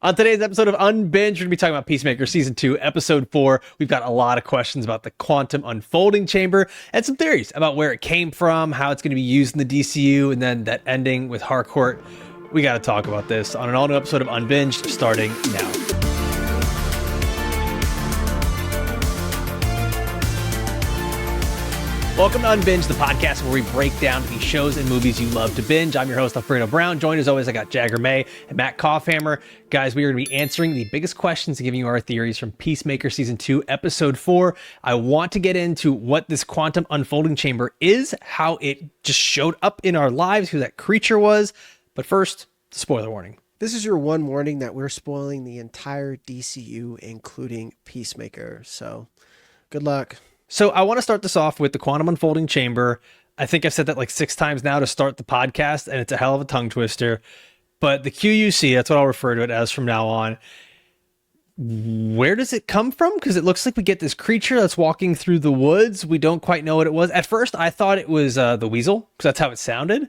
On today's episode of Unbinged, we're going to be talking about Peacemaker Season 2, Episode 4. We've got a lot of questions about the quantum unfolding chamber and some theories about where it came from, how it's going to be used in the DCU, and then that ending with Harcourt. We got to talk about this on an all-new episode of Unbinged starting now. Welcome to Unbinged, the podcast where we break down the shows and movies you love to binge. I'm your host, Alfredo Brown. Joined as always, I got Jagger May and Matt Kaufhammer. Guys, we are going to be answering the biggest questions and giving you our theories from Peacemaker Season 2, Episode 4. I want to get into what this quantum unfolding chamber is, how it just showed up in our lives, who that creature was. But first, spoiler warning. This is your one warning that we're spoiling the entire DCU, including Peacemaker. So, good luck. So I want to start this off with the quantum unfolding chamber. I think I've said that like 6 times now to start the podcast, and it's a hell of a tongue twister. But the QUC, that's what I'll refer to it as from now on. Where does it come from? Because it looks like we get this creature that's walking through the woods. We don't quite know what it was. At first, I thought it was the weasel, because that's how it sounded.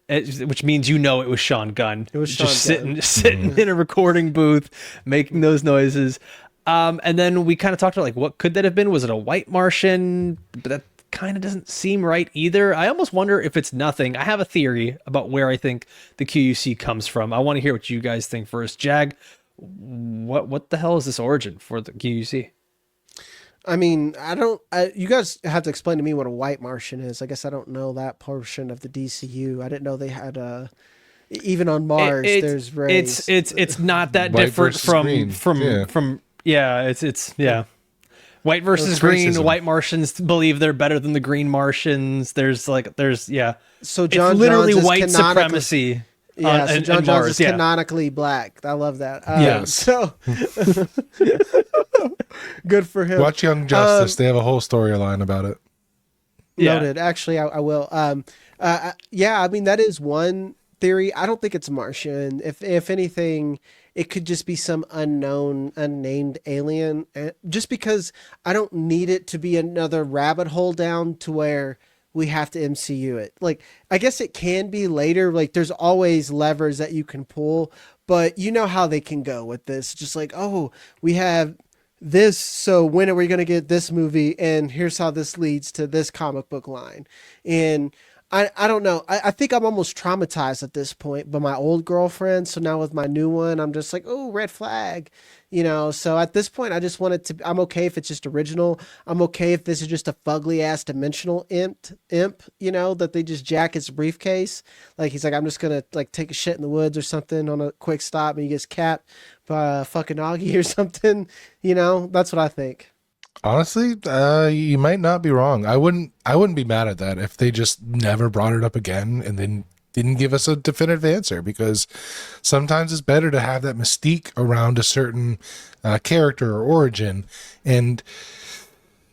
Which means it was Sean Gunn. It was just Sean Gunn. sitting in a recording booth, making those noises. And then we kind of talked about like, what could that have been? Was it a white Martian? But that kind of doesn't seem right either. I almost wonder if it's nothing. I have a theory about where I think the QUC comes from. I want to hear what you guys think first. Jag, what the hell is this origin for the QUC? I mean, you guys have to explain to me what a white Martian is. I guess I don't know that portion of the DCU. I didn't know they had even on Mars, there's rays. It's not that White different versus green. from white versus green. Racism. White Martians believe they're better than the green Martians. So John it's literally Johns is white supremacy. Yeah, so John on Johns Mars, is yeah. canonically black. I love that. Yes. So good for him. Watch Young Justice. They have a whole storyline about it. Yeah. Noted. Actually, I will. Yeah, I mean, that is one theory. I don't think it's Martian. If anything, it could just be some unknown, unnamed alien. Just because I don't need it to be another rabbit hole down to where we have to MCU it. Like, I guess it can be later. Like, there's always levers that you can pull, but you know how they can go with this. Just like, oh, we have this, so when are we going to get this movie? And here's how this leads to this comic book line. And I don't know. I think I'm almost traumatized at this point by my old girlfriend. So now with my new one, I'm just like, oh, red flag, So at this point, I just want it to, I'm okay if it's just original. I'm okay if this is just a fugly ass dimensional imp, that they just jack his briefcase. Like, he's like, I'm just going to like take a shit in the woods or something on a quick stop and he gets capped by a fucking Augie or something. That's what I think. Honestly, you might not be wrong. I wouldn't be mad at that if they just never brought it up again and then didn't give us a definitive answer, because sometimes it's better to have that mystique around a certain character or origin. And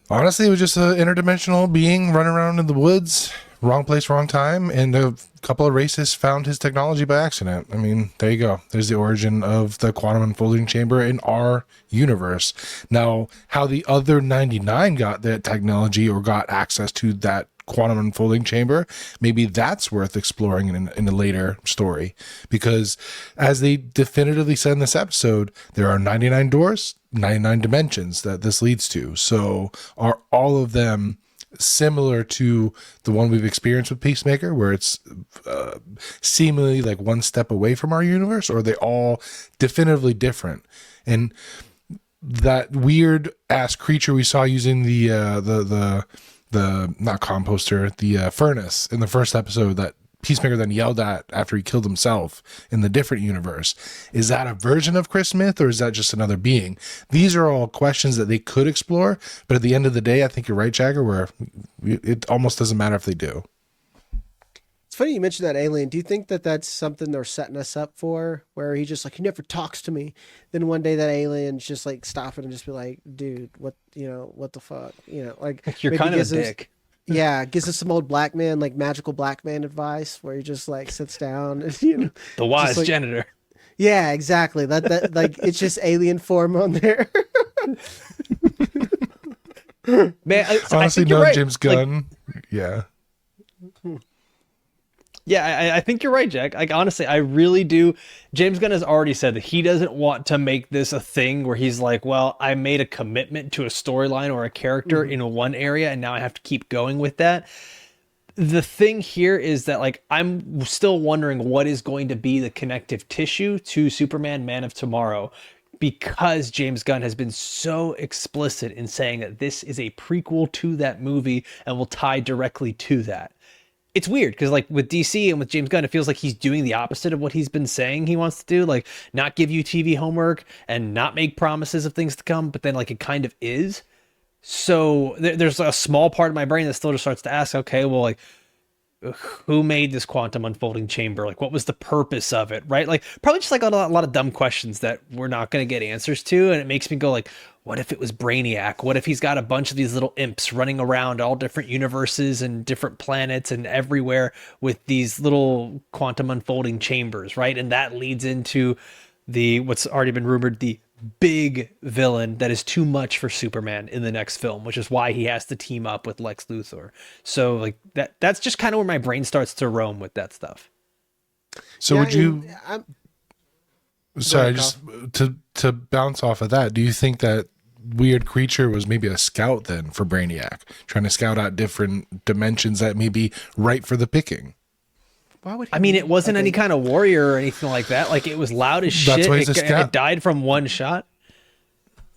honestly, it was just an interdimensional being running around in the woods, wrong place, wrong time, and a couple of racists found his technology by accident. I mean, there you go. There's the origin of the quantum unfolding chamber in our universe. Now, how the other 99 got that technology or got access to that quantum unfolding chamber, maybe that's worth exploring in a later story, because as they definitively said in this episode, there are 99 doors, 99 dimensions that this leads to. So are all of them similar to the one we've experienced with Peacemaker, where it's seemingly like one step away from our universe, or are they all definitively different? And that weird ass creature we saw using the not composter, the furnace in the first episode that Peacemaker then yelled at after he killed himself in the different universe. Is that a version of Chris Smith, or is that just another being? These are all questions that they could explore, but at the end of the day, I think you're right, Jagger, where it almost doesn't matter if they do. It's funny you mentioned that alien. Do you think that that's something they're setting us up for, where he just like, he never talks to me? Then one day that alien's just like stop it and just be like, dude, what the fuck? Like You're kind of a dick. Yeah, gives us some old black man, like magical black man advice, where he just like sits down and The wise like, janitor. Yeah, exactly. That like it's just alien form on there. Man, Honestly, I think you're right. James Gunn. Yeah. Yeah, I think you're right, Jack. Like, honestly, I really do. James Gunn has already said that he doesn't want to make this a thing where he's like, well, I made a commitment to a storyline or a character in one area, and now I have to keep going with that. The thing here is that, like, I'm still wondering what is going to be the connective tissue to Superman Man of Tomorrow, because James Gunn has been so explicit in saying that this is a prequel to that movie and will tie directly to that. It's weird because, like, with DC and with James Gunn, it feels like he's doing the opposite of what he's been saying he wants to do, like not give you TV homework and not make promises of things to come, but then like it kind of is. So there's a small part of my brain that still just starts to ask, okay, well, like, who made this quantum unfolding chamber? Like, what was the purpose of it? Right? Like, probably just like a lot of dumb questions that we're not going to get answers to. And it makes me go like, what if it was Brainiac? What if he's got a bunch of these little imps running around all different universes and different planets and everywhere with these little quantum unfolding chambers, right? And that leads into what's already been rumored, the big villain that is too much for Superman in the next film, which is why he has to team up with Lex Luthor. So like that's just kind of where my brain starts to roam with that stuff. So Yeah, would you I'm, sorry, ahead, just to bounce off of that, do you think that weird creature was maybe a scout then for Brainiac, trying to scout out different dimensions that may be right for the picking? why would he I mean, it be- wasn't okay. any kind of warrior or anything like that. Like, it was loud as That's shit. why he's a scout. It died from one shot.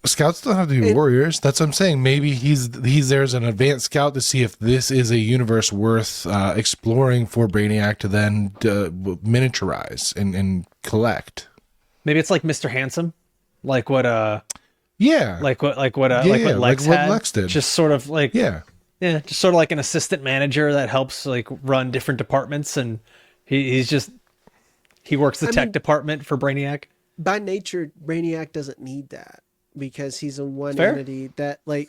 Scouts don't have to be warriors. That's what I'm saying. Maybe he's there as an advanced scout to see if this is a universe worth exploring for Brainiac to then miniaturize and collect. Maybe it's like Mr. Handsome, like what Yeah, like what yeah, Lex like what had. Lex did. Just sort of like yeah. just sort of like an assistant manager that helps like run different departments, and he works the tech department for Brainiac. By nature, Brainiac doesn't need that because he's a one Fair. entity that like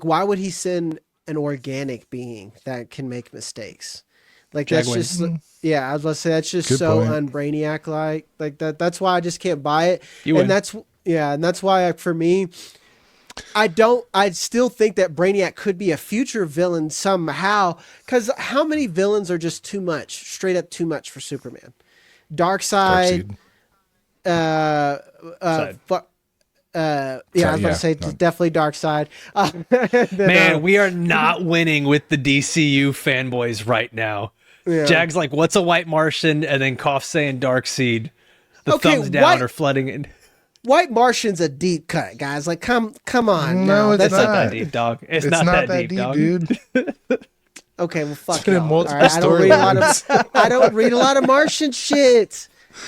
why would he send an organic being that can make mistakes? Like that's Jagwin. just yeah, I was about to say that's just Good so point. unbrainiac like that. That's why I just can't buy it. You win. And that's why for me, I still think that Brainiac could be a future villain somehow. Because how many villains are just too much, straight up too much for Superman? Darkseid. Side. Yeah, I was about to say definitely Darkseid. Man, we are not winning with the DCU fanboys right now. Yeah. Jag's like, what's a white Martian? And then Cough saying Darkseid. The Okay, thumbs down are flooding in. White Martian's a deep cut, guys. Like, come on. No, now. it's That's not not. that deep, dog. It's not that deep, dog. dude. Okay, well, fuck been in y'all. multiple All right, I don't read a lot of Martian shit.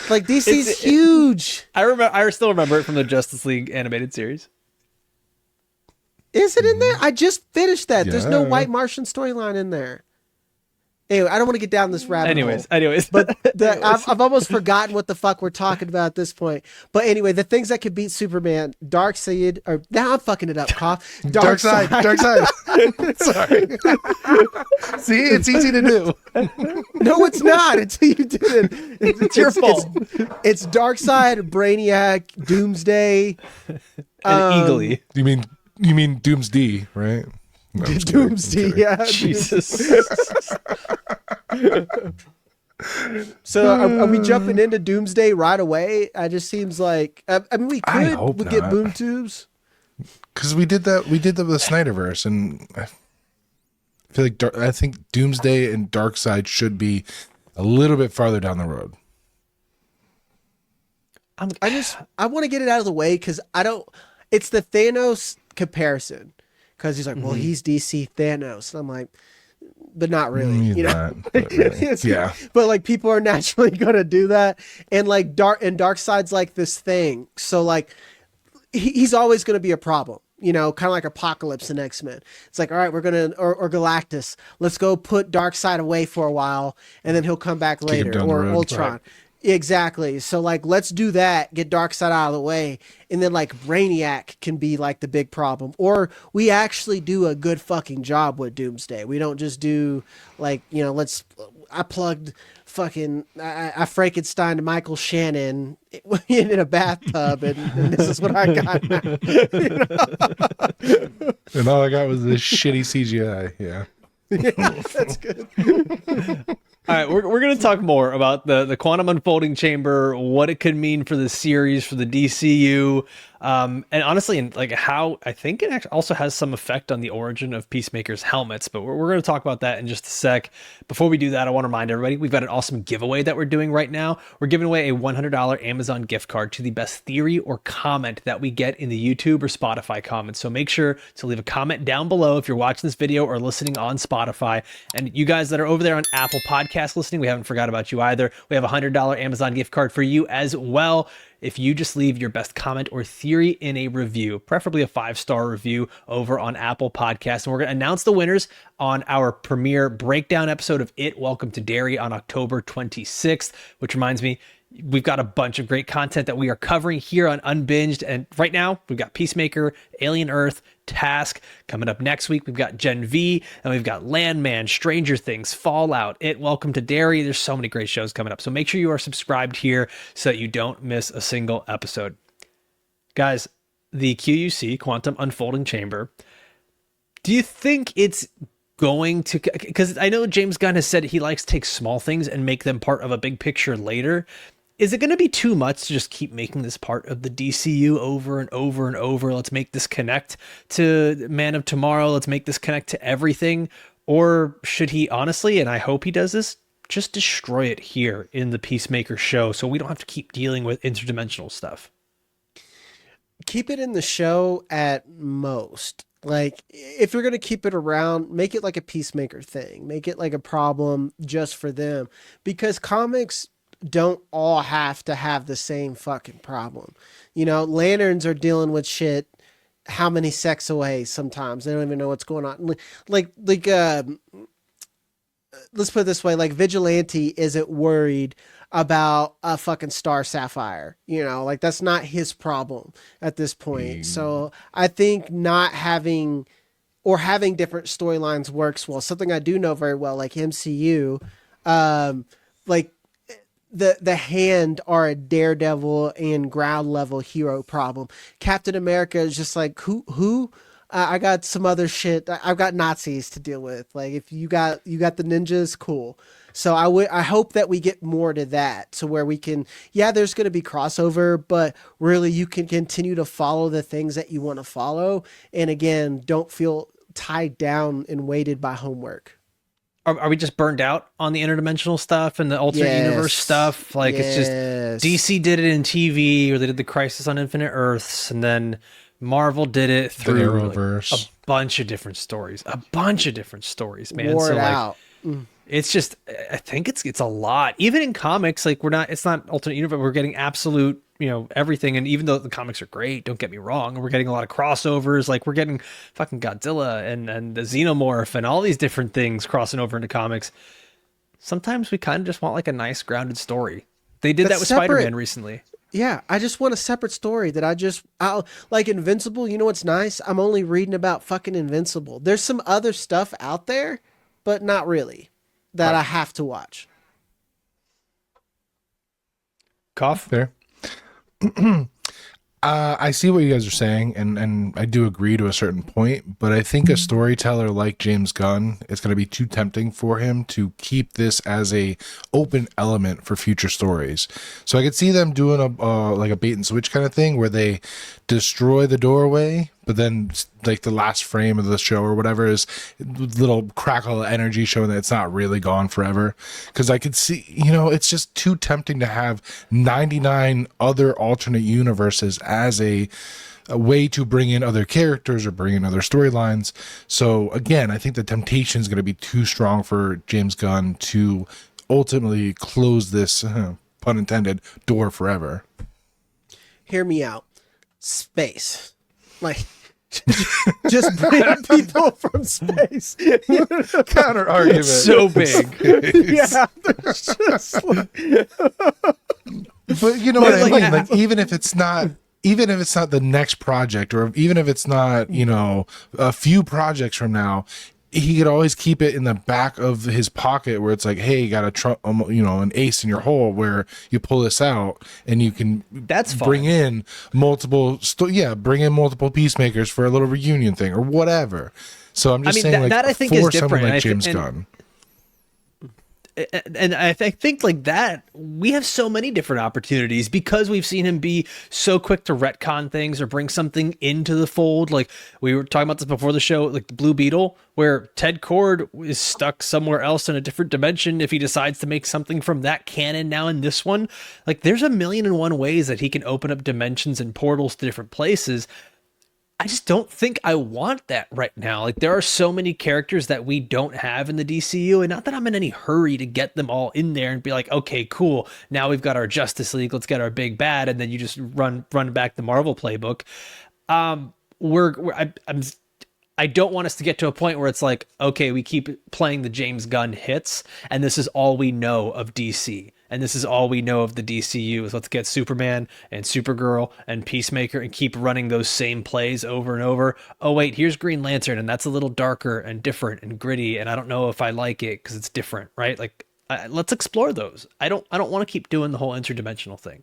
Like, DC's huge. I still remember it from the Justice League animated series. Is it in there? I just finished that. There's no Yeah. White Martian storyline in there. Anyway, I don't want to get down this rabbit hole. Anyways. But I've almost forgotten what the fuck we're talking about at this point. But anyway, the things that could beat Superman, Darkseid, or now I'm fucking it up, Cough. Darkseid. Sorry. See, it's easy to do. No, it's not until you did it. It's your fault. It's Darkseid, Brainiac, Doomsday, And Eagly. You mean Doomsday, right? No, I'm just kidding. I'm Doomsday. kidding. Yeah. Jesus. So are we jumping into Doomsday right away? It just seems like I mean we I could hope we get not. boom tubes. Because we did that with the Snyderverse, and I feel like I think Doomsday and Darkseid should be a little bit farther down the road. I want to get it out of the way because I don't. It's the Thanos comparison because he's like, well, he's DC Thanos, and I'm like, but not really, He's you know. not, but really. Yeah. But like people are naturally gonna do that, and like Darkseid's like this thing, so like he's always gonna be a problem. You know, kind of like Apocalypse and X-Men. It's like, all right, we're going to, or Galactus, let's go put Darkseid away for a while, and then he'll come back him later, down the or road. Ultron. Right. Exactly. So like, let's do that, get Darkseid out of the way, and then like Brainiac can be like the big problem. Or we actually do a good fucking job with Doomsday. We don't just do like, you know, I plugged fucking, I Frankenstein Michael Shannon in a bathtub, and this is what I got now. And all I got was this shitty CGI. Yeah. Yeah, that's good. All right, we're going to talk more about the quantum unfolding chamber, what it could mean for the series, for the DCU, and honestly, and like how I think it actually also has some effect on the origin of Peacemaker's helmets. But we're going to talk about that in just a sec. Before we do that, I want to remind everybody we've got an awesome giveaway that we're doing right now. We're giving away a $100 Amazon gift card to the best theory or comment that we get in the YouTube or Spotify comments. So make sure to leave a comment down below if you're watching this video or listening on Spotify. And you guys that are over there on Apple Podcast listening, we haven't forgot about you either. We have a $100 Amazon gift card for you as well. If you just leave your best comment or theory in a review, preferably a 5-star review over on Apple Podcasts. And we're going to announce the winners on our premiere breakdown episode of It, Welcome to Derry on October 26th, which reminds me, we've got a bunch of great content that we are covering here on Unbinged. And right now we've got Peacemaker, Alien Earth, Task. Coming up next week, we've got Gen V, and we've got Landman, Stranger Things, Fallout, It, Welcome to Derry. There's so many great shows coming up. So make sure you are subscribed here so that you don't miss a single episode. Guys, the QUC, Quantum Unfolding Chamber, do you think it's going to, because I know James Gunn has said he likes to take small things and make them part of a big picture later. Is it going to be too much to just keep making this part of the DCU over and over and over? Let's make this connect to Man of Tomorrow. Let's make this connect to everything. Or should he honestly, and I hope he does this, just destroy it here in the Peacemaker show so we don't have to keep dealing with interdimensional stuff? Keep it in the show at most. Like, if you're going to keep it around, make it like a Peacemaker thing. Make it like a problem just for them. Because comics don't all have to have the same fucking problem. You know, Lanterns are dealing with shit how many secs away sometimes. They don't even know what's going on. Let's put it this way, like Vigilante isn't worried about a fucking Star Sapphire. You know, like that's not his problem at this point. So I think not having or having different storylines works well. Something I do know very well, like MCU, like the Hand are a Daredevil and ground level hero problem. Captain America is just like, who? I got some other shit. I've got Nazis to deal with. Like, if you got the ninjas, cool. So I hope that we get more to that, to where we can, yeah, there's going to be crossover, but really you can continue to follow the things that you want to follow. And again, don't feel tied down and weighted by homework. Are we just burned out on the interdimensional stuff and the alternate universe stuff? Like, it's just DC did it in TV, or they did the Crisis on Infinite Earths, and then Marvel did it through Arrowverse. Like, a bunch of different stories, man. Wore so it like, out. it's just, I think it's a lot. Even in comics, like it's not alternate universe. We're getting absolute, everything. And even though the comics are great, don't get me wrong, we're getting a lot of crossovers. Like, we're getting fucking Godzilla and the Xenomorph and all these different things crossing over into comics. Sometimes we kind of just want like a nice grounded story. They did that with Spider-Man recently. Yeah, I just want a separate story that I'll like Invincible. You know what's nice? I'm only reading about fucking Invincible. There's some other stuff out there, but not really, that I have to watch. Cough there. I see what you guys are saying, and I do agree to a certain point, but I think a storyteller like James Gunn, it's going to be too tempting for him to keep this as a open element for future stories. So I could see them doing like a bait and switch kind of thing where they destroy the doorway, but then like the last frame of the show or whatever is little crackle of energy showing that it's not really gone forever. Because I could see, it's just too tempting to have 99 other alternate universes as a way to bring in other characters or bring in other storylines. So again, I think the temptation is going to be too strong for James Gunn to ultimately close this, pun intended, door forever. Hear me out. Space. Like, just bring people from space. Counter argument. It's so big. Yeah, there's just like... But you know what I mean? Like, even if it's not the next project, or even if it's not, a few projects from now, he could always keep it in the back of his pocket where it's like, hey, you got an ace in your hole where you pull this out and you can bring in multiple Peacemakers for a little reunion thing or whatever. So I'm just saying, like, that I think for is different. someone like James Gunn. and I think like that, we have so many different opportunities because we've seen him be so quick to retcon things or bring something into the fold. Like we were talking about this before the show, like the Blue Beetle, where Ted Kord is stuck somewhere else in a different dimension. If he decides to make something from that canon now in this one, like there's 1,000,001 ways that he can open up dimensions and portals to different places. I just don't think I want that right now. Like there are so many characters that we don't have in the DCU, and not that I'm in any hurry to get them all in there and be like, okay, cool. Now we've got our Justice League. Let's get our big bad, and then you just run back the Marvel playbook. I don't want us to get to a point where it's like, okay, we keep playing the James Gunn hits, and this is all we know of DC. And this is all we know of the DCU is let's get Superman and Supergirl and Peacemaker and keep running those same plays over and over. Oh, wait, here's Green Lantern, and that's a little darker and different and gritty, and I don't know if I like it because it's different, right? Like, let's explore those. I don't want to keep doing the whole interdimensional thing.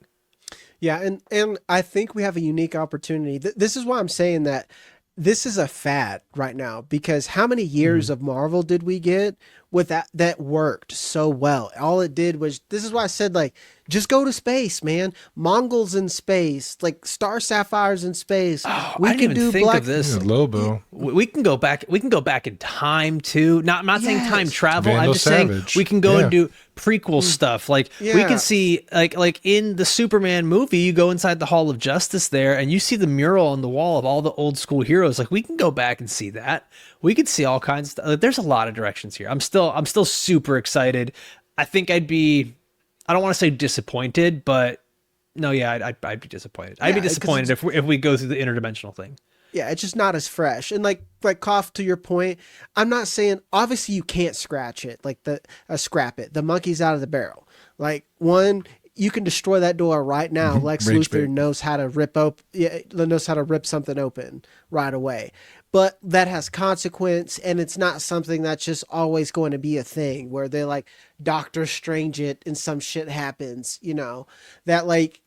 Yeah, and I think we have a unique opportunity. This is why I'm saying that this is a fad right now, because how many years of Marvel did we get with that worked so well? All it did was, this is why I said, like, just go to space, man. Mongols in space, like Star Sapphires in space. Oh, I didn't even think of this. Lobo. We can go back. We can go back in time too. I'm not saying time travel. Vandal I'm just Savage. saying we can go and do prequel stuff. Like we can see, like in the Superman movie, you go inside the Hall of Justice there, and you see the mural on the wall of all the old school heroes. Like we can go back and see that. We could see all kinds of stuff. Like, there's a lot of directions here. I'm still super excited. I think I'd be, I don't want to say disappointed, but no, yeah, I'd be disappointed. I'd be disappointed if we go through the interdimensional thing. Yeah, it's just not as fresh. And like Koff, to your point, I'm not saying, obviously you can't scratch it, like scrap it. The monkey's out of the barrel. Like one, you can destroy that door right now. Lex Luthor knows how to rip something open right away. But that has consequence, and it's not something that's just always going to be a thing where they like Doctor Strange it and some shit happens, you know, that like,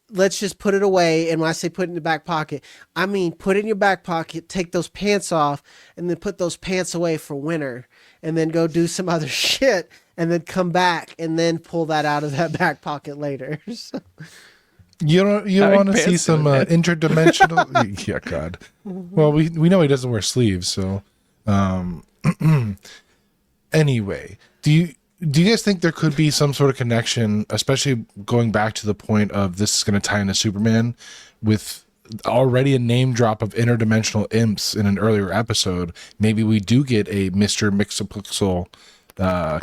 let's just put it away. And when I say put it in the back pocket, I mean, put it in your back pocket, take those pants off, and then put those pants away for winter, and then go do some other shit, and then come back and then pull that out of that back pocket later. So. You want to see some interdimensional? Yeah, God. Well, we know he doesn't wear sleeves, so. Anyway, do you guys think there could be some sort of connection, especially going back to the point of this is going to tie into Superman, with already a name drop of interdimensional imps in an earlier episode? Maybe we do get a Mr. Mixopixel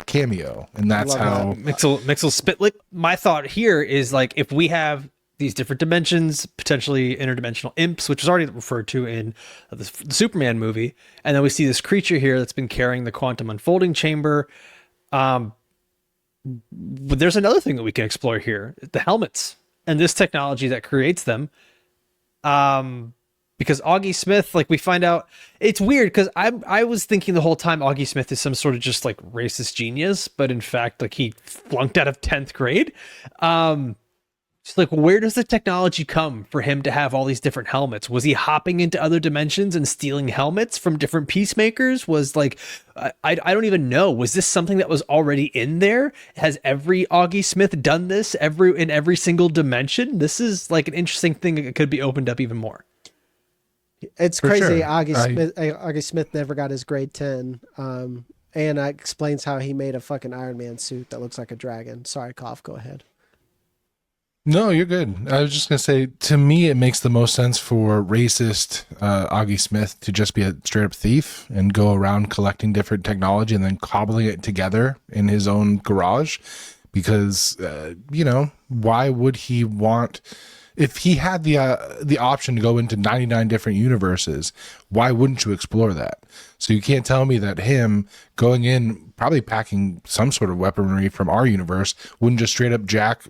cameo, and that's how Mixel Spitlick. My thought here is like, if we have these different dimensions, potentially interdimensional imps, which was already referred to in the Superman movie, and then we see this creature here that's been carrying the quantum unfolding chamber. But there's another thing that we can explore here: the helmets and this technology that creates them. Because Augie Smith, like we find out, it's weird because I was thinking the whole time Augie Smith is some sort of just like racist genius, but in fact, like he flunked out of 10th grade. It's like, where does the technology come for him to have all these different helmets? Was he hopping into other dimensions and stealing helmets from different Peacemakers? Was like, I don't even know. Was this something that was already in there? Has every Augie Smith done this in every single dimension? This is like an interesting thing that could be opened up even more. It's crazy. Sure. Augie Smith never got his grade 10. And explains how he made a fucking Iron Man suit that looks like a dragon. Sorry, Koff, go ahead. No, you're good. I was just going to say, to me, it makes the most sense for racist Augie Smith to just be a straight up thief and go around collecting different technology and then cobbling it together in his own garage. Because, why would he want, if he had the option to go into 99 different universes, why wouldn't you explore that? So you can't tell me that him going in, probably packing some sort of weaponry from our universe, wouldn't just straight up jack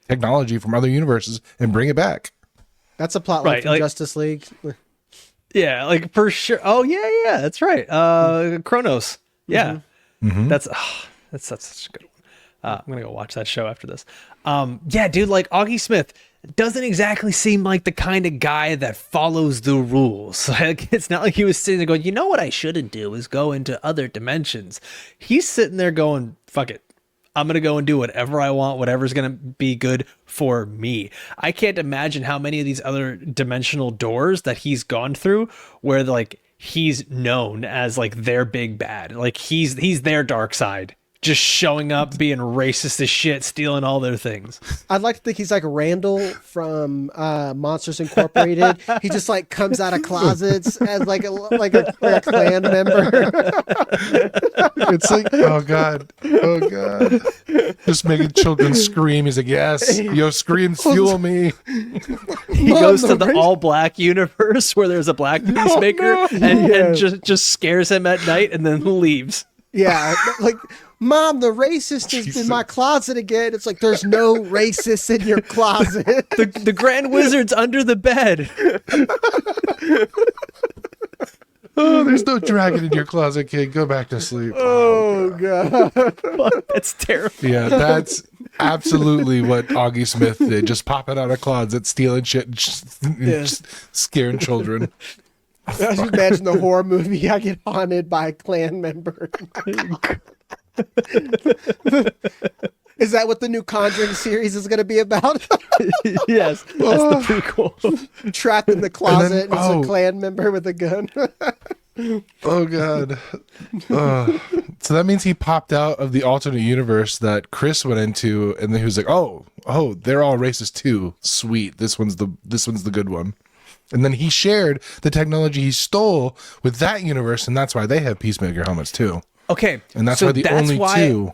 technology from other universes and bring it back. That's a plot line from Justice League. Yeah, like for sure. Oh yeah, that's right. Kronos. Yeah, that's such a good one. I'm gonna go watch that show after this. Yeah, dude, like Augie Smith doesn't exactly seem like the kind of guy that follows the rules. Like, it's not like he was sitting there going, you know what I shouldn't do is go into other dimensions. He's sitting there going, fuck it. I'm going to go and do whatever I want, whatever's going to be good for me. I can't imagine how many of these other dimensional doors that he's gone through where like he's known as like their big bad. Like he's their dark side. Just showing up, being racist as shit, stealing all their things. I'd like to think he's like Randall from Monsters Incorporated. He just like comes out of closets as like a clan member. It's like, oh god, just making children scream. He's like, yes, yo, screams fuel me. He goes to the all-black universe where there's a black Peacemaker and just scares him at night and then leaves. Yeah, like, Mom, the racist is in my closet again. It's like, there's no racist in your closet. The Grand Wizard's under the bed. Oh, there's no dragon in your closet, kid. Go back to sleep. Oh, God. Fuck, that's terrible. Yeah, that's absolutely what Augie Smith did. Just popping out of closet, stealing shit, and just scaring children. I just imagine the horror movie. I get haunted by a clan member. Is that what the new Conjuring series is going to be about? Yes, that's the prequel. Trapped in the closet and it's a clan member with a gun. Oh god. So that means he popped out of the alternate universe that Chris went into, and then he was like, oh, they're all racist too. Sweet. This one's the good one. And then he shared the technology he stole with that universe, and that's why they have Peacemaker helmets too. Okay. And that's why two.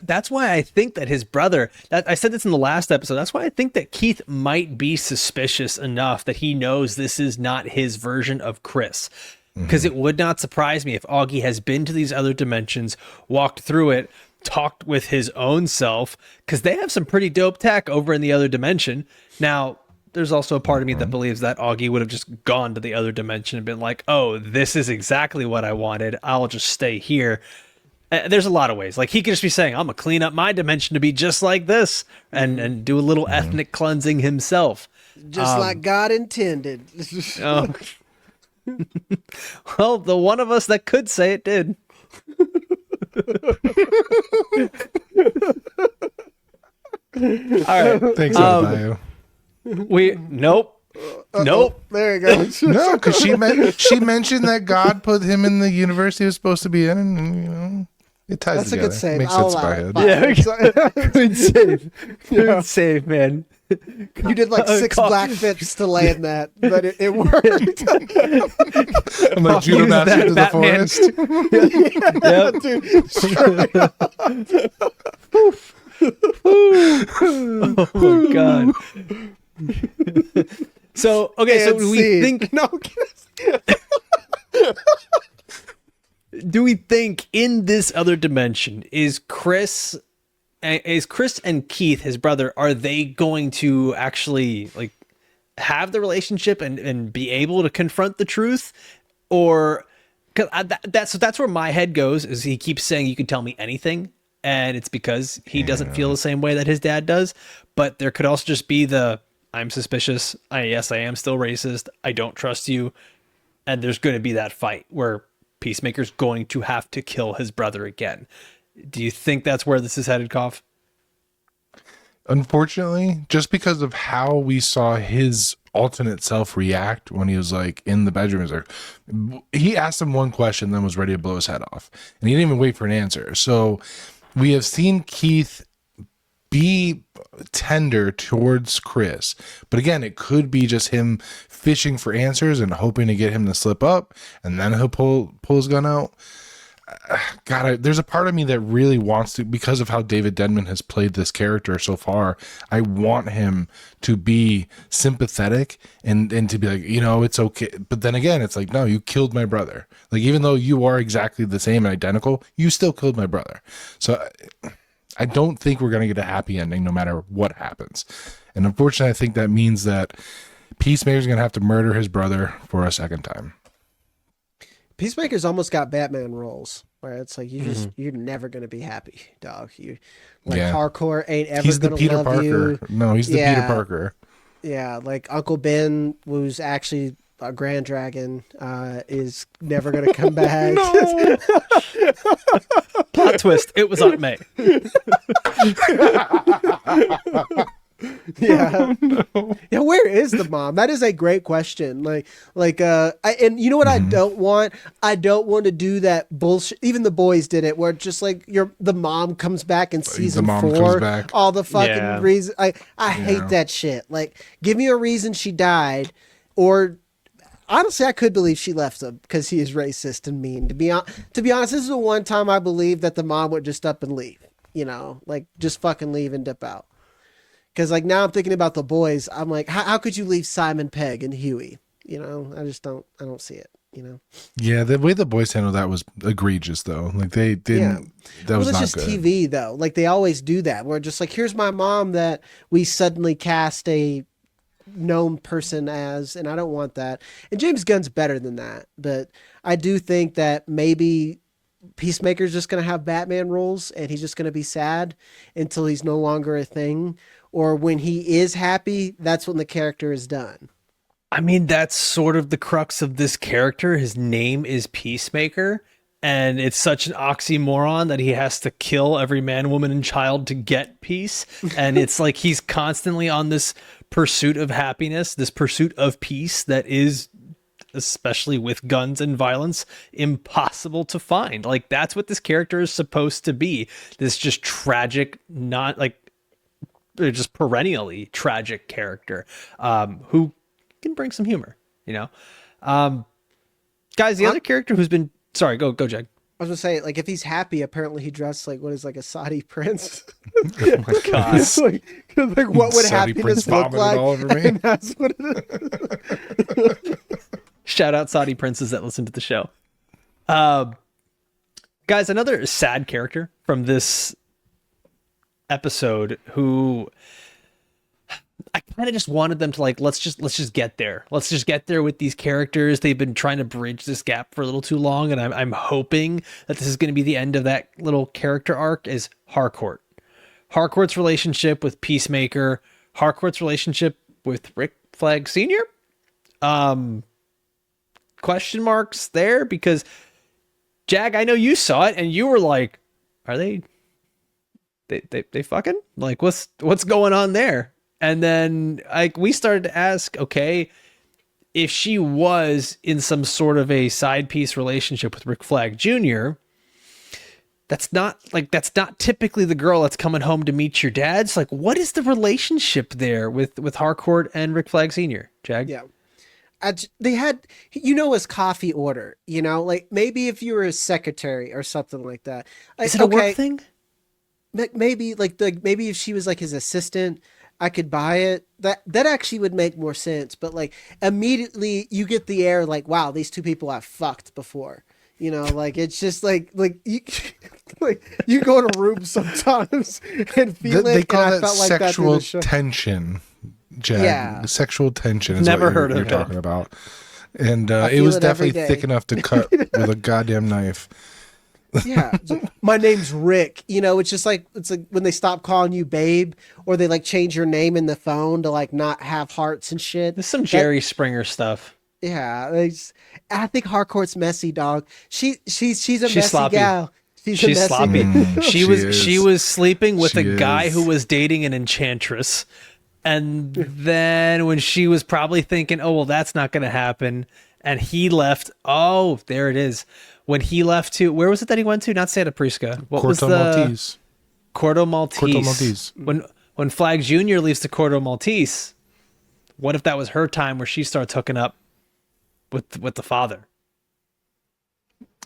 That's why I think that his brother, I said this in the last episode, that's why I think that Keith might be suspicious enough that he knows this is not his version of Chris. Because it would not surprise me if Augie has been to these other dimensions, walked through it, talked with his own self, because they have some pretty dope tech over in the other dimension. Now, there's also a part of me that believes that Augie would have just gone to the other dimension and been like, oh, this is exactly what I wanted. I'll just stay here. There's a lot of ways. Like, he could just be saying, I'm going to clean up my dimension to be just like this and do a little ethnic cleansing himself. Just like God intended. Oh. Well, the one of us that could say it did. All right. Thanks, Bio. Nope. There you go. No, because she mentioned that God put him in the universe he was supposed to be in, and it ties That's together. a good save. Makes I'll sense in my allow head. it. Yeah, good save. Good save, man. You did like 6 black fits to land that, but it worked. I'm like Judo Master to the Batman. forest. Oh my god. So okay, so do we think do we think in this other dimension is Chris and Keith, his brother, are they going to actually like have the relationship and be able to confront the truth? Or because that's where my head goes, is he keeps saying you can tell me anything, and it's because he doesn't feel the same way that his dad does. But there could also just be I'm suspicious. Yes, I am still racist. I don't trust you. And there's going to be that fight where Peacemaker's going to have to kill his brother again. Do you think that's where this is headed, Koff? Unfortunately, just because of how we saw his alternate self react when he was like in the bedroom, he asked him one question, then was ready to blow his head off, and he didn't even wait for an answer. So we have seen Keith be tender towards Chris, but again, it could be just him fishing for answers and hoping to get him to slip up, and then he'll pull his gun out. God, there's a part of me that really wants to, because of how David Denman has played this character so far, I want him to be sympathetic and to be like, it's okay. But then again, it's like, no, you killed my brother. Like, even though you are exactly the same and identical, you still killed my brother. So I don't think we're going to get a happy ending no matter what happens. And unfortunately, I think that means that Peacemaker's going to have to murder his brother for a second time. Peacemaker's almost got Batman roles where it's like you're never gonna be happy, dog. Harcourt ain't ever. He's the gonna Peter love Parker. You. No, he's the Peter Parker. Yeah, like Uncle Ben was actually Grand Dragon is never going to come back. Plot twist. It was Aunt May. Yeah. Yeah, where is the mom? That is a great question. And you know what I don't want? I don't want to do that bullshit. Even The Boys did it, where just like the mom comes back in season 4. All the fucking reason. I hate that shit. Like, give me a reason she died, or honestly, I could believe she left him because he is racist and mean. To be honest, this is the one time I believe that the mom would just up and leave. You know, like just fucking leave and dip out. Because like now I'm thinking about The Boys. I'm like, how could you leave Simon Pegg and Huey? You know, I don't see it. You know. Yeah, the way The Boys handled that was egregious, though. Like they didn't. Yeah. That was not just good. TV though. Like they always do that. Where just like, here's my mom that we suddenly cast a known person as, and I don't want that. And James Gunn's better than that. But I do think that maybe Peacemaker's just going to have Batman roles, and he's just going to be sad until he's no longer a thing. Or when he is happy, that's when the character is done. I mean, that's sort of the crux of this character. His name is Peacemaker, and it's such an oxymoron that he has to kill every man, woman, and child to get peace. And it's like he's constantly on this pursuit of happiness, this pursuit of peace that is, especially with guns and violence, impossible to find. Like, that's what this character is supposed to be. This just tragic, not like, just perennially tragic character who can bring some humor, you know. Guys, the other character who's been go Jag. I was gonna say, like, if he's happy, apparently he dressed like what is like a Saudi prince. Oh my god! like what would Saudi happiness prince look like? All over me. And that's what it is. Shout out Saudi princes that listen to the show. Guys, another sad character from this episode who I kind of just wanted them to like, let's just get there. Let's just get there with these characters. They've been trying to bridge this gap for a little too long, and I'm hoping that this is going to be the end of that little character arc. Is Harcourt. Harcourt's relationship with Peacemaker, Harcourt's relationship with Rick Flag Sr. Question marks there, because Jag, I know you saw it and you were like, are they fucking, like, what's going on there? And then we started to ask, okay, if she was in some sort of a side piece relationship with Rick Flag Jr., that's not typically the girl that's coming home to meet your dad. It's like, what is the relationship there with Harcourt and Rick Flag Sr., Jag? Yeah. They had, his coffee order, like maybe if you were his secretary or something like that. Is it a work thing? Maybe maybe if she was like his assistant, I could buy it. That actually would make more sense. But like immediately you get the air like, wow, these two people have fucked before. Like it's just like you, like you go in a room sometimes and feel it. They call and that I felt like sexual that tension. Jag. Yeah. Sexual tension is Never what heard you're of it. talking about. And it feel was it every definitely day. thick enough to cut with a goddamn knife. Yeah. My name's Rick. It's just like, it's like when they stop calling you babe, or they like change your name in the phone to like not have hearts and shit. There's some Jerry Springer stuff. Yeah. I think Harcourt's messy, dog. She's a messy sloppy. gal. She's She's a messy sloppy. She was sleeping with She a guy is. who was dating an enchantress. And then when she was probably thinking, oh, well, that's not going to happen, and he left. Oh, there it is. When he left to, where was it that he went to? Not Santa Prisca. What was the Maltese. Corto Maltese. Corto Maltese. When Flag Jr. leaves to Corto Maltese, what if that was her time where she starts hooking up with the father?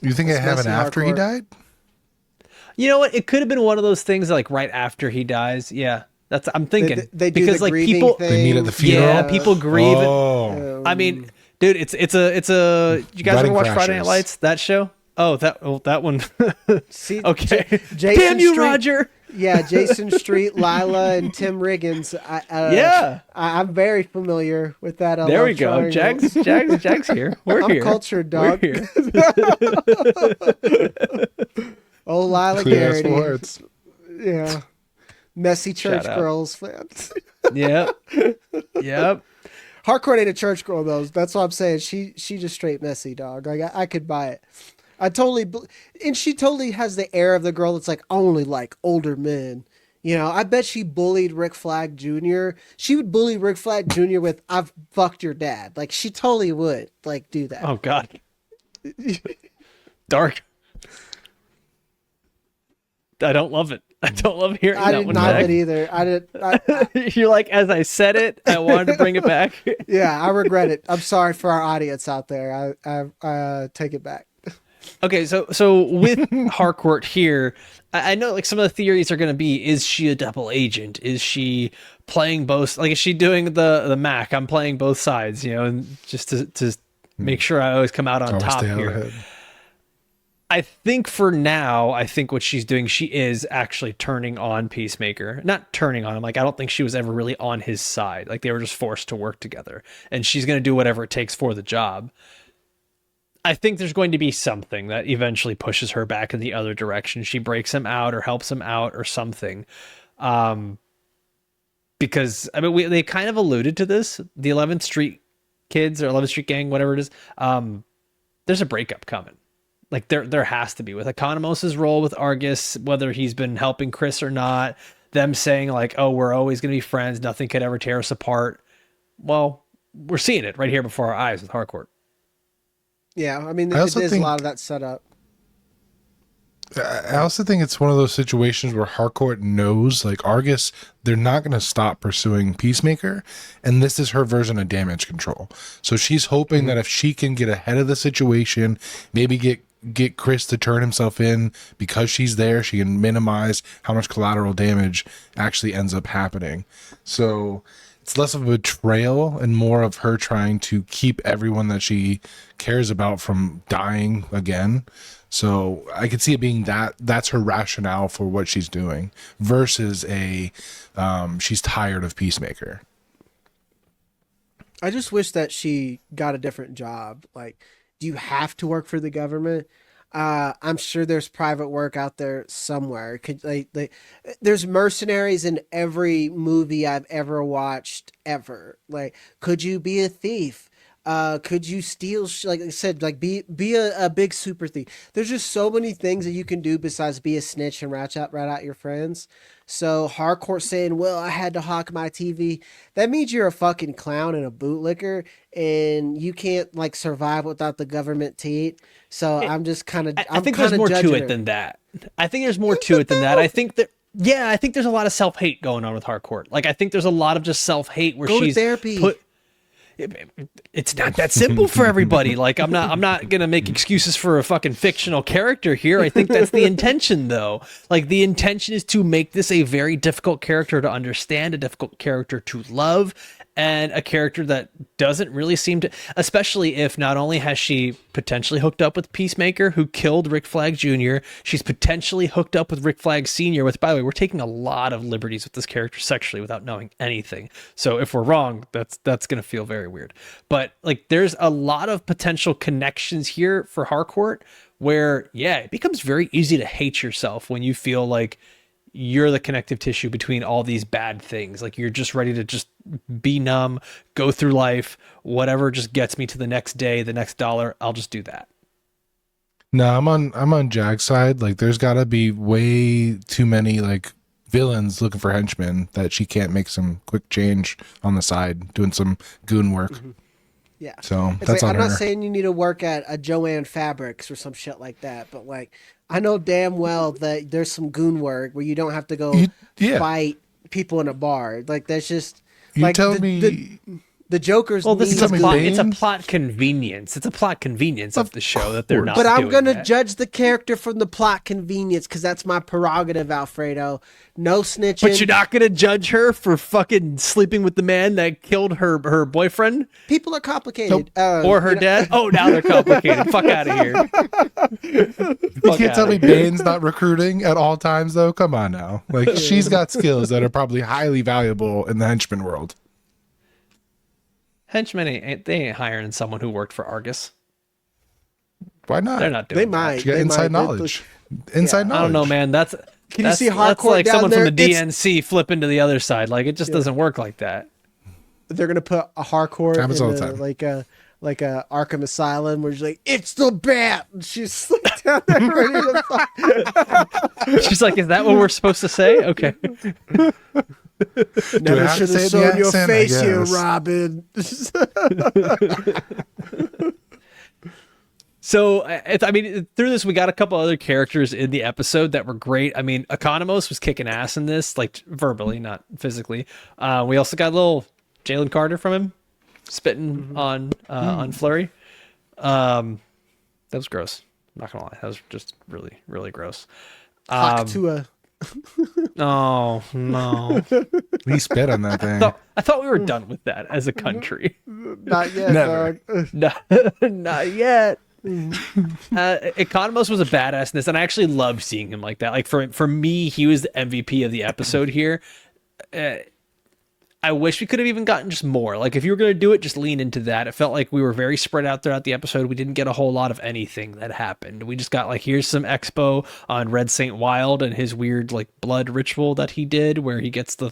You think it happened messy, after he Harcourt. died? You know what? It could have been one of those things like right after he dies. Yeah. I'm thinking They do because the like grieving people thing. They meet at the funeral? Yeah, people grieve. Oh. I mean, dude, it's a. You guys ever Wedding watch Friday Night Crashers. Lights? That show? Oh, that one. See, Okay. Jason Damn you, Street- Roger. Yeah, Jason Street, Lila, and Tim Riggins. Yeah. I'm very familiar with that. There we love go. triangle. Jags here. We're I'm here. cultured, dog. We're here. Oh, Lila Clear Garrity. sports. Yeah. Messy church Shout out. girls fans. Yep. Harcourt ain't a church girl though. That's what I'm saying. She just straight messy, dog. Like I could buy it. I totally, and she totally has the air of the girl that's like only like older men. You know, I bet she bullied Rick Flag Jr. She would bully Rick Flag Jr. with "I've fucked your dad." Like she totally would like do that. Oh God, dark. I don't love it. I don't love hearing I that did one not back. it either. I did. You're like, as I said it, I wanted to bring it back. Yeah, I regret it. I'm sorry for our audience out there. I take it back. Okay, so with Harcourt here, I know like some of the theories are going to be: is she a double agent? Is she playing both? Like, is she doing the Mac? I'm playing both sides, you know, and just to make sure I always come out on Always top stay out here. ahead. I think for now, I think what she's doing, she is actually turning on Peacemaker. Not turning on him. Like, I don't think she was ever really on his side. Like, they were just forced to work together. And she's going to do whatever it takes for the job. I think there's going to be something that eventually pushes her back in the other direction. She breaks him out or helps him out or something. Because, I mean, they kind of alluded to this. The 11th Street kids or 11th Street gang, whatever it is. There's a breakup coming. Like there has to be with Economos' role with Argus, whether he's been helping Chris or not, them saying like, oh, we're always going to be friends. Nothing could ever tear us apart. Well, we're seeing it right here before our eyes with Harcourt. Yeah, I mean, I also there's a think- lot of that set up. I also think it's one of those situations where Harcourt knows, like Argus, they're not going to stop pursuing Peacemaker, and this is her version of damage control. So she's hoping that if she can get ahead of the situation, maybe get Chris to turn himself in because she's there, she can minimize how much collateral damage actually ends up happening. So it's less of a betrayal and more of her trying to keep everyone that she cares about from dying again. So I could see it being that's her rationale for what she's doing versus she's tired of Peacemaker. I just wish that she got a different job. Like, do you have to work for the government? I'm sure there's private work out there somewhere. There's mercenaries in every movie I've ever watched ever. Like, could you be a thief? Could you steal? Like I said, like be a big super thief. There's just so many things that you can do besides be a snitch and rat out your friends. So Harcourt saying, "Well, I had to hawk my TV." That means you're a fucking clown and a bootlicker, and you can't like survive without the government teat. So I'm just kind of. I think there's more to it than that. I think there's more to it than that. I think that. Yeah, I think there's a lot of self-hate going on with Harcourt. Like, I think there's a lot of just self-hate where Go to she's therapy. It's not that simple for everybody. Like, I'm not gonna make excuses for a fucking fictional character here. I think that's the intention, though. Like, the intention is to make this a very difficult character to understand, a difficult character to love, and a character that doesn't really seem to, especially if not only has she potentially hooked up with Peacemaker, who killed Rick Flag Jr., she's potentially hooked up with Rick Flag Sr., which, by the way, we're taking a lot of liberties with this character sexually without knowing anything. So if we're wrong, that's going to feel very weird. But like, there's a lot of potential connections here for Harcourt where, yeah, it becomes very easy to hate yourself when you feel like you're the connective tissue between all these bad things. Like, you're just ready to just be numb, go through life, whatever just gets me to the next day, the next dollar, I'll just do that. No, I'm on Jack's side. Like, there's got to be way too many like villains looking for henchmen that she can't make some quick change on the side, doing some goon work. Mm-hmm. Yeah. So It's that's like, on I'm her. not saying you need to work at a Joanne Fabrics or some shit like that, but like, I know damn well that there's some goon work where you don't have to go Yeah. fight people in a bar. Like, that's just You like tell me. the Joker's. Well, this is need a Tell me plot. Bane's- It's a plot convenience. It's a plot convenience of the show that they're not. But I'm doing gonna that. judge the character from the plot convenience because that's my prerogative, Alfredo. No snitching. But you're not gonna judge her for fucking sleeping with the man that killed her boyfriend People are complicated. or her dad. Oh, now they're complicated. Fuck out of here. You can't tell me Bane's not recruiting at all times, though. Come on now. Like, she's got skills that are probably highly valuable in the henchman world. Henchmen they ain't hiring someone who worked for Argus. Why not? They're not doing. They that. might. She got they inside might. knowledge. Inside knowledge. I don't know, man. That's Can you see that's Harcourt like down someone there? from the It's- DNC flipping to the other side. Like, it just doesn't work like that. they're gonna put a Harcourt Happens all the in time. like a Arkham Asylum where she's like, it's the bat. And she's like down there ready to fight. She's like, is that what we're supposed to say? Okay. Never have to should say have the shown your accent? I face here, guess. Robin. So, I mean, through this, we got a couple other characters in the episode that were great. I mean, Economos was kicking ass in this, like verbally, not physically. We also got a little Jalen Carter from him, spitting on Flurry. That was gross. I'm not gonna lie, that was just really, really gross. Talk to a. Oh no! He spit on that thing. I thought we were done with that as a country. Not yet, Never. dog. No, not yet. Economos was a badass in this, and I actually loved seeing him like that. Like for me, he was the MVP of the episode here. I wish we could have even gotten just more. Like, if you were going to do it, just lean into that. It felt like we were very spread out throughout the episode. We didn't get a whole lot of anything that happened. We just got, like, here's some expo on Red Saint Wild and his weird, like, blood ritual that he did where he gets the...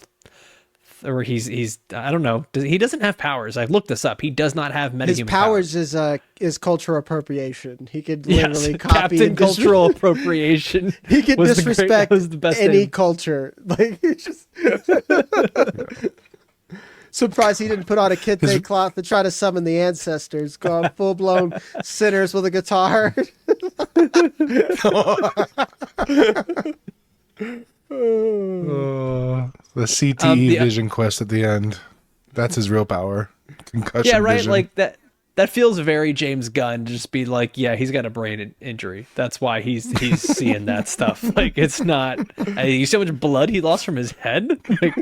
Or he's I don't know. He doesn't have powers. I've looked this up. He does not have metahuman His powers is cultural appropriation. He could literally Yes, copy Captain and Cultural Appropriation. He could was disrespect was the best any thing. culture. Like, he's just surprised he didn't put on a kente cloth to try to summon the ancestors. Go on full blown sinners with a guitar. The CTE the- vision quest at the end. That's his real power. Concussion Yeah, right. vision. Like that feels very James Gunn to just be like, yeah, he's got a brain injury. That's why he's seeing that stuff. Like, it's not. You see how much blood he lost from his head? Like,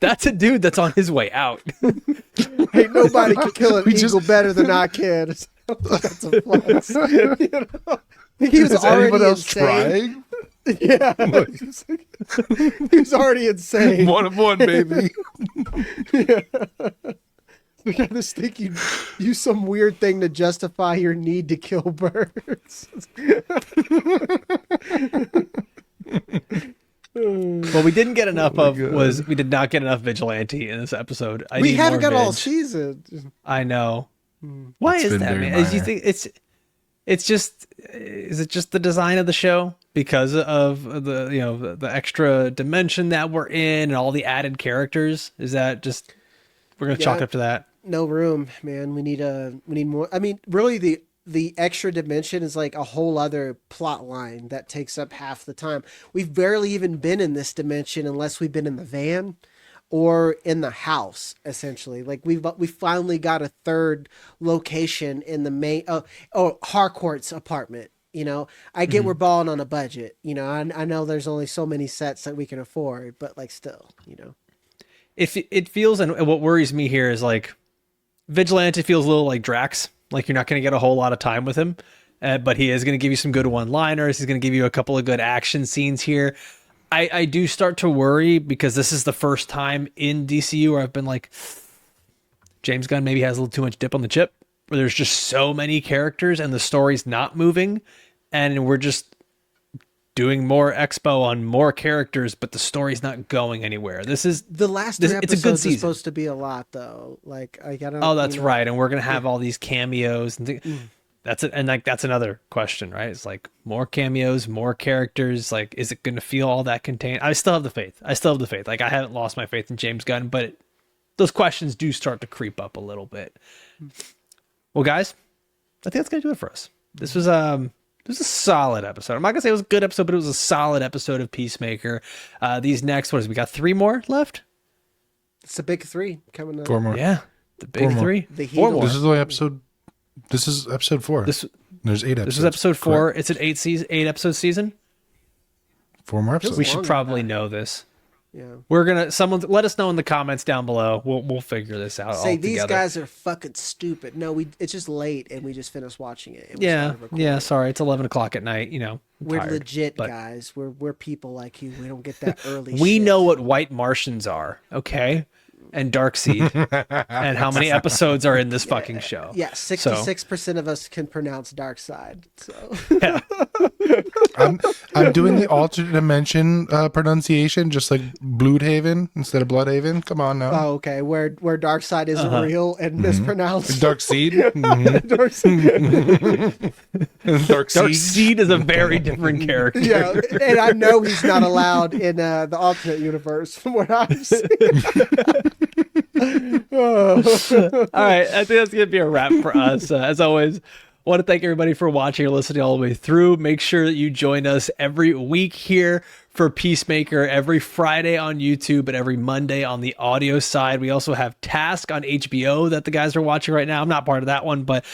that's a dude that's on his way out. Ain't nobody can kill an eagle better than I can. That's a flex. You know? He was Is already anyone else insane. trying? Yeah, he was already insane. One of one, baby. I just think you use some weird thing to justify your need to kill birds. What we didn't get enough of God. was we did not get enough Vigilante in this episode. I We need haven't more got all Vig. season. I know. Why It's is been that, very man? Do you minor. think it's just is it just the design of the show because of the extra dimension that we're in and all the added characters? Is that just we're gonna chalk it up to that? No room, man. We need more. I mean, really, the extra dimension is like a whole other plot line that takes up half the time. We've barely even been in this dimension unless we've been in the van or in the house, essentially. Like we finally got a third location in the main Harcourt's apartment. You know, I get we're balling on a budget. You know, I know there's only so many sets that we can afford, but like still, you know. If it feels, and what worries me here is like Vigilante feels a little like Drax. Like you're not going to get a whole lot of time with him, but he is going to give you some good one-liners. He's going to give you a couple of good action scenes here. I do start to worry because this is the first time in DCU where I've been like, James Gunn maybe has a little too much dip on the chip, where there's just so many characters and the story's not moving, and we're just doing more expo on more characters, but the story's not going anywhere. This is The last This- three it's a good episodes season. are supposed to be a lot, though. Like I gotta. Oh, that's right. And we're gonna have all these cameos and that's it. And like that's another question, right? It's like more cameos, more characters. Like, is it gonna feel all that contained? I still have the faith. Like, I haven't lost my faith in James Gunn, but those questions do start to creep up a little bit. Well, guys, I think that's gonna do it for us. This was a solid episode. I'm not gonna say it was a good episode, but it was a solid episode of Peacemaker. These next, we got 3 more left? It's a big 3 coming up. 4 more. Yeah. The big 4 more. 3. The Four Heat. more. This is only episode. This is episode 4. This There's 8 episodes. This is episode 4. Correct. It's an 8 episode season. 4 more episodes. We longer should than probably that. know this. Yeah. Someone let us know in the comments down below. We'll figure this out. Say all these together. guys are fucking stupid. No, it's just late and we just finished watching it. And we Yeah, started recording. yeah. Sorry, it's 11:00 at night. You know, I'm We're tired, legit but guys. We're people like you. We don't get that early. We shit. know what white Martians are. Okay, and Darkseid, and how many episodes are in this fucking show. Yeah, 66% of us can pronounce Dark Side. So Yeah. I'm doing the alternate dimension pronunciation, just like Bloodhaven instead of Bloodhaven. Come on now. oh, okay, where Dark Side isn't real and mispronounced. Dark Seed. Mhm. Dark Dark Seed. Darkseid is a very different character. Yeah, and I know he's not allowed in the alternate universe from what I've seen. All right, I think that's gonna be a wrap for us. As always, want to thank everybody for watching or listening all the way through. Make sure that you join us every week here for Peacemaker, every Friday on YouTube and every Monday on the audio side. We also have Task on HBO that the guys are watching right now. I'm not part of that one, but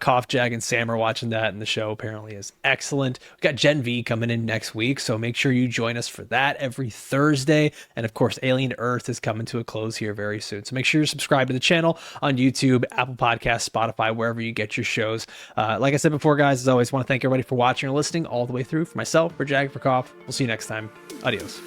Cough, Jag, and Sam are watching that, and the show apparently is excellent. We've got Gen V coming in next week, so make sure you join us for that every Thursday. And of course, Alien Earth is coming to a close here very soon. So make sure you're subscribed to the channel on YouTube, Apple Podcasts, Spotify, wherever you get your shows. Like I said before, guys, as always, want to thank everybody for watching or listening all the way through. For myself, for Jag, for Cough, we'll see you next time. Adios.